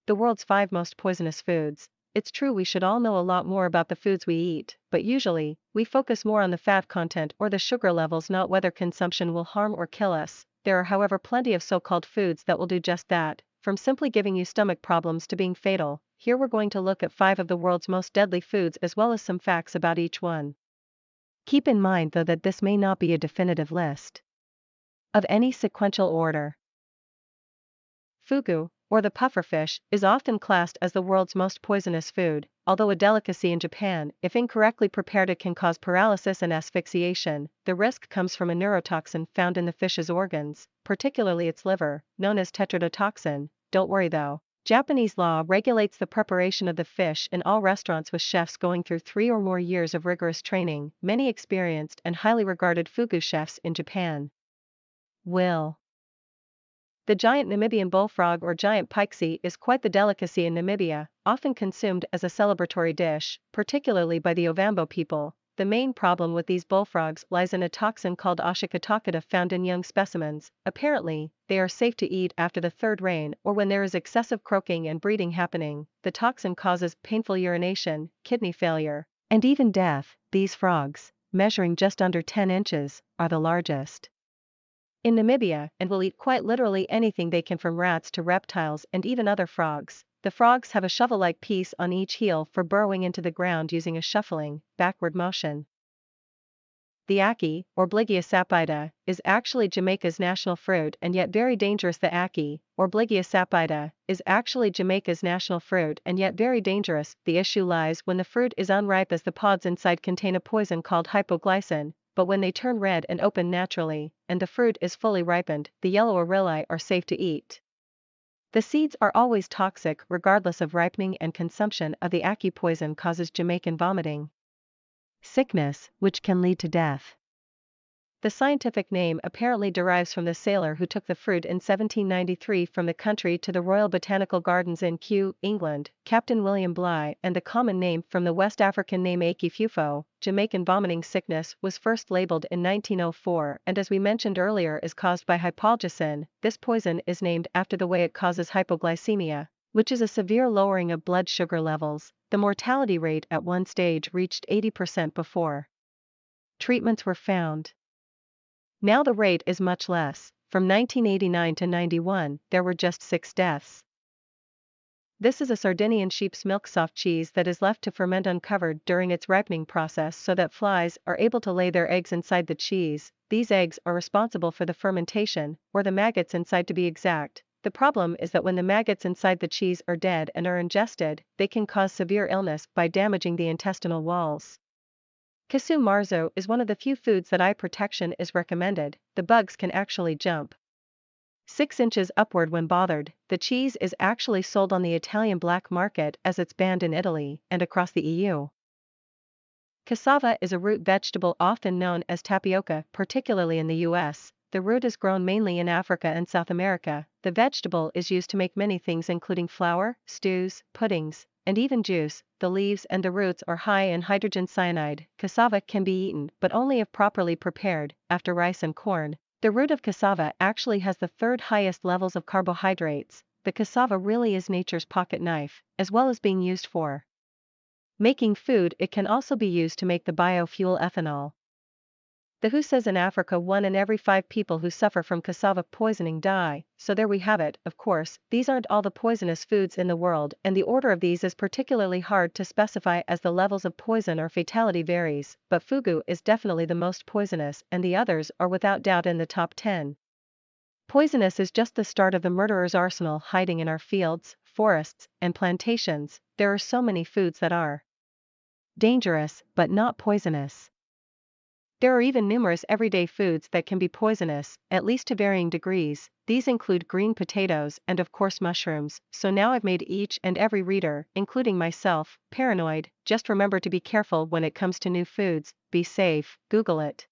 The world's 5 most poisonous foods. It's true we should all know a lot more about the foods we eat, but usually, we focus more on the fat content or the sugar levels, not whether consumption will harm or kill us. There are, however, plenty of so-called foods that will do just that, from simply giving you stomach problems to being fatal. Here we're going to look at 5 of the world's most deadly foods as well as some facts about each one. Keep in mind though that this may not be a definitive list of any sequential order. Fugu, or the pufferfish, is often classed as the world's most poisonous food. Although a delicacy in Japan, if incorrectly prepared it can cause paralysis and asphyxiation. The risk comes from a neurotoxin found in the fish's organs, particularly its liver, known as tetrodotoxin. Don't worry though. Japanese law regulates the preparation of the fish in all restaurants, with chefs going through 3 or more years of rigorous training. Many experienced and highly regarded fugu chefs in Japan. The giant Namibian bullfrog or giant pikesea is quite the delicacy in Namibia, often consumed as a celebratory dish, particularly by the Ovambo people. The main problem with these bullfrogs lies in a toxin called ashikatokata found in young specimens. Apparently, they are safe to eat after the 3rd rain or when there is excessive croaking and breeding happening. The toxin causes painful urination, kidney failure, and even death. These frogs, measuring just under 10 inches, are the largest in Namibia and will eat quite literally anything they can, from rats to reptiles and even other frogs. The frogs have a shovel-like piece on each heel for burrowing into the ground using a shuffling, backward motion. The Ackee, or Bligia sapida, is actually Jamaica's national fruit and yet very dangerous. The Ackee, or Bligia sapida, is actually Jamaica's national fruit and yet very dangerous. The issue lies when the fruit is unripe, as the pods inside contain a poison called hypoglycin. But when they turn red and open naturally, and the fruit is fully ripened, the yellow orili are safe to eat. The seeds are always toxic regardless of ripening, and consumption of the Ackee poison causes Jamaican vomiting sickness, which can lead to death. The scientific name apparently derives from the sailor who took the fruit in 1793 from the country to the Royal Botanical Gardens in Kew, England, Captain William Bligh, and the common name from the West African name Ackee fufo. Jamaican vomiting sickness was first labeled in 1904 and, as we mentioned earlier, is caused by hypoglycin. This poison is named after the way it causes hypoglycemia, which is a severe lowering of blood sugar levels. The mortality rate at one stage reached 80% before treatments were found. Now the rate is much less. From 1989 to 91, there were just 6 deaths. This is a Sardinian sheep's milk soft cheese that is left to ferment uncovered during its ripening process so that flies are able to lay their eggs inside the cheese. These eggs are responsible for the fermentation, or the maggots inside to be exact. The problem is that when the maggots inside the cheese are dead and are ingested, they can cause severe illness by damaging the intestinal walls. Kasu Marzo is one of the few foods that eye protection is recommended. The bugs can actually jump 6 inches upward when bothered. The cheese is actually sold on the Italian black market as it's banned in Italy and across the EU. Cassava is a root vegetable often known as tapioca, particularly in the US. The root is grown mainly in Africa and South America. The vegetable is used to make many things, including flour, stews, puddings, and even juice. The leaves and the roots are high in hydrogen cyanide. Cassava can be eaten, but only if properly prepared. After rice and corn, the root of cassava actually has the 3rd highest levels of carbohydrates. The cassava really is nature's pocket knife. As well as being used for making food, it can also be used to make the biofuel ethanol. The WHO says in Africa 1 in every 5 people who suffer from cassava poisoning die. So there we have it. Of course, these aren't all the poisonous foods in the world, and the order of these is particularly hard to specify as the levels of poison or fatality varies, but fugu is definitely the most poisonous, and the others are without doubt in the top 10. Poisonous is just the start of the murderer's arsenal hiding in our fields, forests, and plantations. There are so many foods that are dangerous, but not poisonous. There are even numerous everyday foods that can be poisonous, at least to varying degrees. These include green potatoes and of course mushrooms. So now I've made each and every reader, including myself, paranoid. Just remember to be careful when it comes to new foods. Be safe. Google it.